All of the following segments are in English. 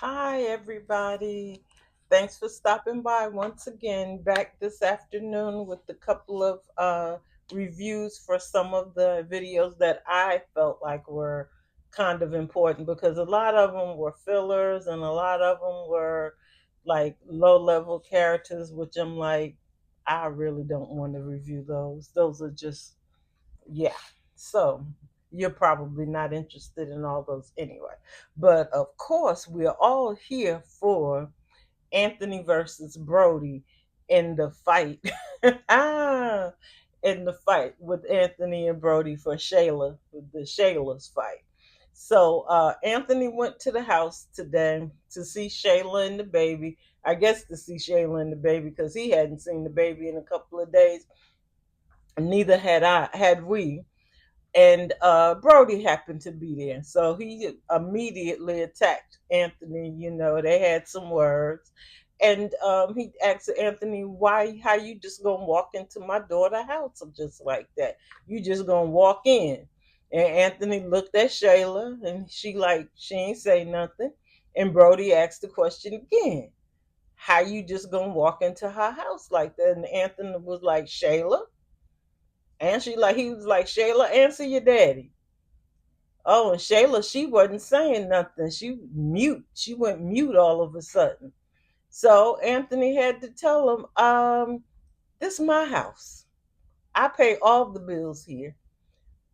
Hi, everybody. Thanks for stopping by once again. Back this afternoon with a couple of reviews for some of the videos that I felt like were kind of important because a lot of them were fillers and a lot of them were like low level characters, which I'm like, I really don't want to review those. Those are just, yeah. So you're probably not interested in all those anyway. But of course, we're all here for Anthony versus Brodie in the fight. ah, in the fight with Anthony and Brodie for Shayla, the Shayla's fight. So Anthony went to the house today to see Shayla and the baby. I guess to see Shayla and the baby because he hadn't seen the baby in a couple of days. Neither had we, and Brodie happened to be there, so he immediately attacked Anthony. You know, they had some words, and he asked Anthony, "Why? How you just gonna walk into my daughter's house just like that? You just gonna walk in?" And Anthony looked at Shayla, and she ain't say nothing. And Brodie asked the question again, "How you just gonna walk into her house like that?" And Anthony was like, "Shayla." And he was like, "Shayla, answer your daddy." Oh, and Shayla, she wasn't saying nothing. She mute. She went mute all of a sudden. So Anthony had to tell him, this is my house. I pay all the bills here.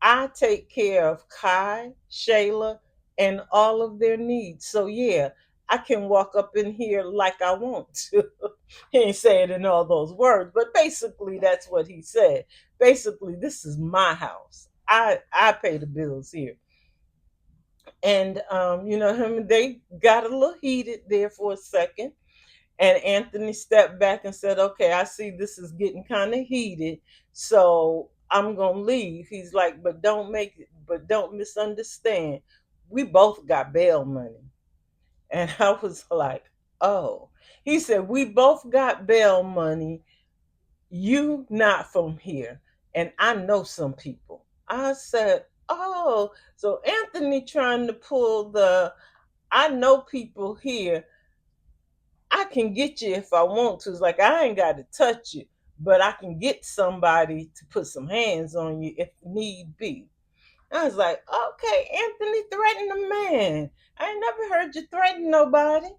I take care of Kai, Shayla, and all of their needs. So yeah, I can walk up in here like I want to. He ain't say it in all those words, but basically that's what he said. Basically, this is my house. I pay the bills here. And him they got a little heated there for a second. And Anthony stepped back and said, "Okay, I see this is getting kind of heated, so I'm gonna leave." He's like, but don't misunderstand. We both got bail money." And I was like, "Oh." He said, "We both got bail money. You not from here, and I know some people." I said, "Oh." So Anthony trying to pull the "I know people here. I can get you if I want to." It's like, I ain't got to touch you, but I can get somebody to put some hands on you if need be. I was like, "Okay, Anthony, threaten the man. I ain't never heard you threaten nobody."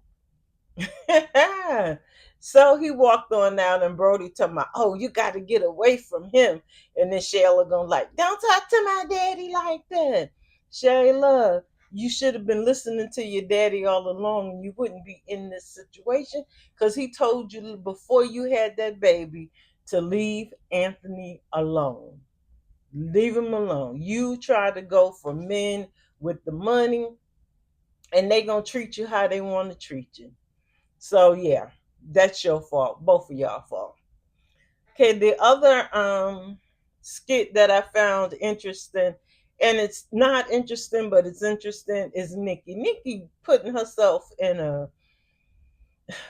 So he walked on out, and Brodie told me, "Oh, you got to get away from him." And then Shayla gonna like, "Don't talk to my daddy like that." Shayla, you should have been listening to your daddy all along, and you wouldn't be in this situation because he told you before you had that baby to leave Anthony alone. Leave him alone. You try to go for men with the money, and they gonna treat you how they want to treat you. So yeah, that's your fault. Both of y'all fault. Okay, the other skit that I found interesting, and it's not interesting, but it's interesting, is Nikki. Nikki putting herself in a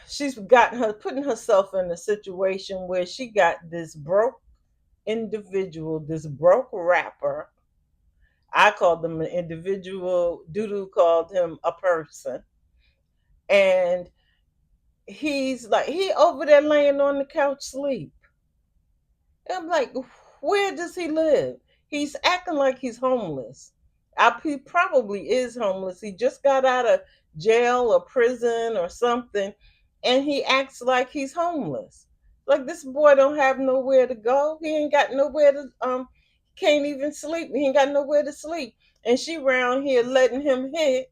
she's gotten her putting herself in a situation where she got this broke individual, this broke rapper. I called them an individual. Dudu called him a person. And he over there laying on the couch sleep. I'm like, where does he live? He's acting like he's homeless. He probably is homeless. He just got out of jail or prison or something, and he acts like he's homeless. Like, this boy don't have nowhere to go. He ain't got nowhere to can't even sleep. He ain't got nowhere to sleep. And she around here letting him hit,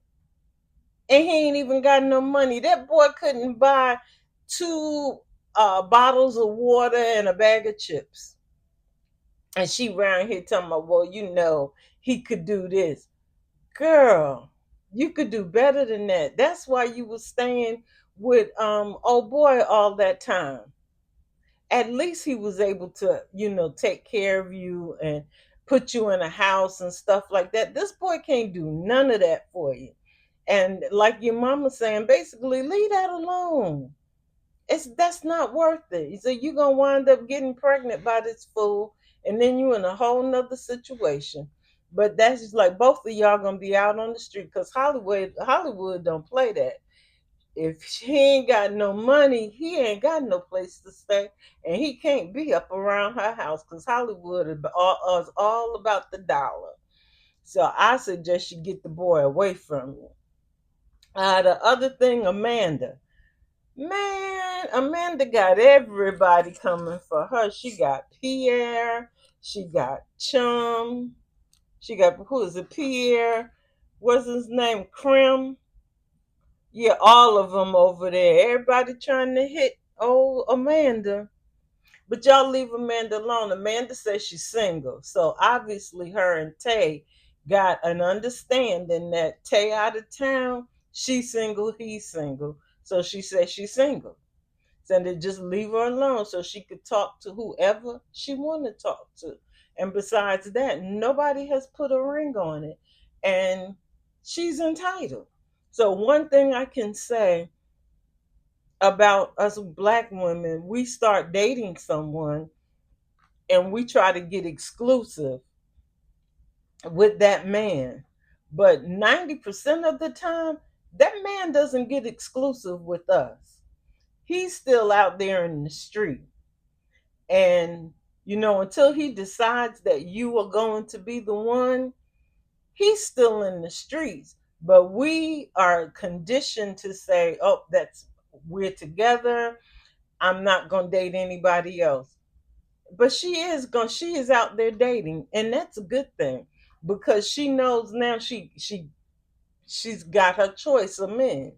and he ain't even got no money. That boy couldn't buy two bottles of water and a bag of chips. And she around here talking about, "Well, he could do this." Girl, you could do better than that. That's why you was staying with old boy all that time. At least he was able to, take care of you and put you in a house and stuff like that. This boy can't do none of that for you. And like your mama saying, basically, leave that alone. That's not worth it. So you're gonna wind up getting pregnant by this fool, and then you in a whole nother situation. But that's just like both of y'all gonna be out on the street because Hollywood don't play that. If he ain't got no money, he ain't got no place to stay, and he can't be up around her house because Hollywood is all about the dollar. So I suggest you get the boy away from you. The other thing, Amanda. Man, Amanda got everybody coming for her. She got Pierre, she got Chum, she got, who is it? Pierre. What's his name? Krim. Yeah, all of them over there. Everybody trying to hit old Amanda. But y'all leave Amanda alone. Amanda says she's single. So obviously her and Tay got an understanding that Tay out of town, she's single, he's single. So she says she's single. So they just leave her alone so she could talk to whoever she want to talk to. And besides that, nobody has put a ring on it. And she's entitled. So one thing I can say about us black women, we start dating someone and we try to get exclusive with that man. But 90% of the time, that man doesn't get exclusive with us. He's still out there in the street. And, until he decides that you are going to be the one, he's still in the streets. But we are conditioned to say, oh, we're together. I'm not going to date anybody else. But she is out there dating, and that's a good thing because she knows now she's got her choice of men,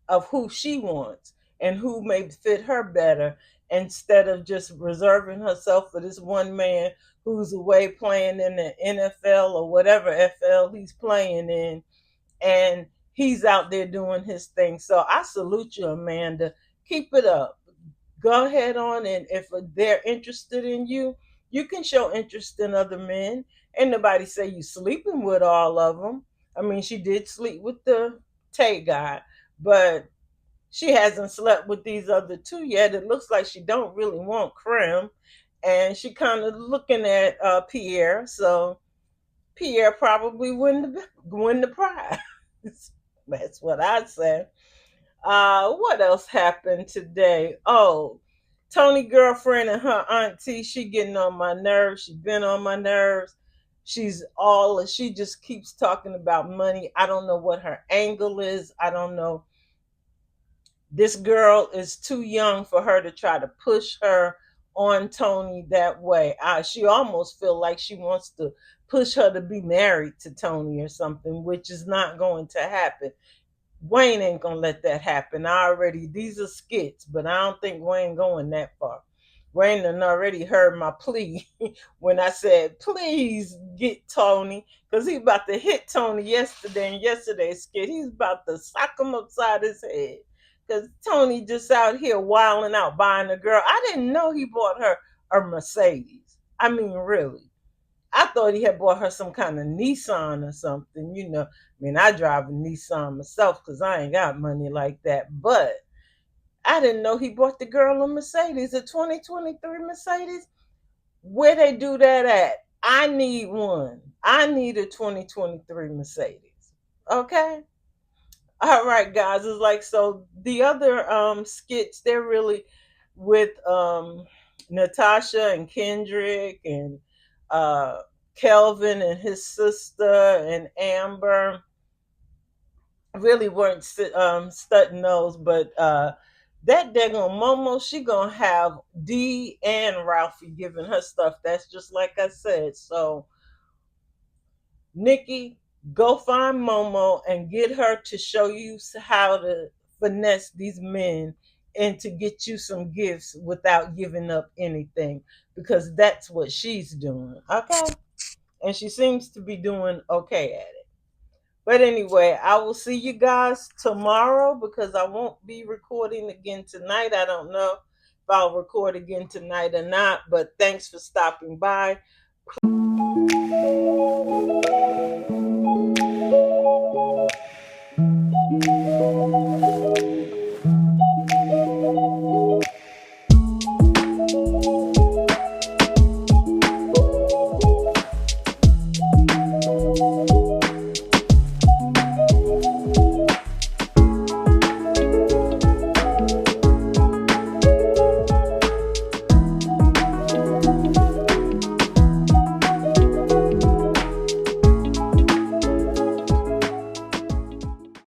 of who she wants and who may fit her better, instead of just reserving herself for this one man who's away playing in the NFL or whatever FL he's playing in, and he's out there doing his thing. So I salute you, Amanda. Keep it up. Go ahead on, and if they're interested in you, you can show interest in other men. Ain't nobody say you sleeping with all of them. I mean, she did sleep with the Tay guy, but she hasn't slept with these other two yet. It looks like she don't really want Krim, and she kind of looking at Pierre. So Pierre probably win the prize. That's what I'd say. What else happened today? Oh, Tony girlfriend and her auntie, she getting on my nerves. She been on my nerves. She just keeps talking about money. I don't know what her angle is. I don't know. This girl is too young for her to try to push her on Tony that way. She almost feel like she wants to push her to be married to Tony or something, which is not going to happen. Wayne ain't gonna let that happen. These are skits, but I don't think Wayne going that far. Wayne done already heard my plea when I said, please get Tony, because he about to hit Tony yesterday in yesterday's skit. He's about to sock him upside his head. Because Tony just out here wilding out buying a girl. I didn't know he bought her a Mercedes. I mean, really. I thought he had bought her some kind of Nissan or something. I mean, I drive a Nissan myself because I ain't got money like that. But I didn't know he bought the girl a Mercedes, a 2023 Mercedes. Where they do that at? I need one. I need a 2023 Mercedes. Okay? All right, guys. It's like, so the other skits, they're really with Natasha and Kendrick and Kelvin and his sister and Amber. Really weren't studying those, but that daggone Momo, she gonna have D and Ralphie giving her stuff. That's just like I said. So Nikki, go find Momo and get her to show you how to finesse these men and to get you some gifts without giving up anything, because that's what she's doing. Okay? And she seems to be doing okay at it. But anyway, I will see you guys tomorrow because I won't be recording again tonight. I don't know if I'll record again tonight or not, but thanks for stopping by.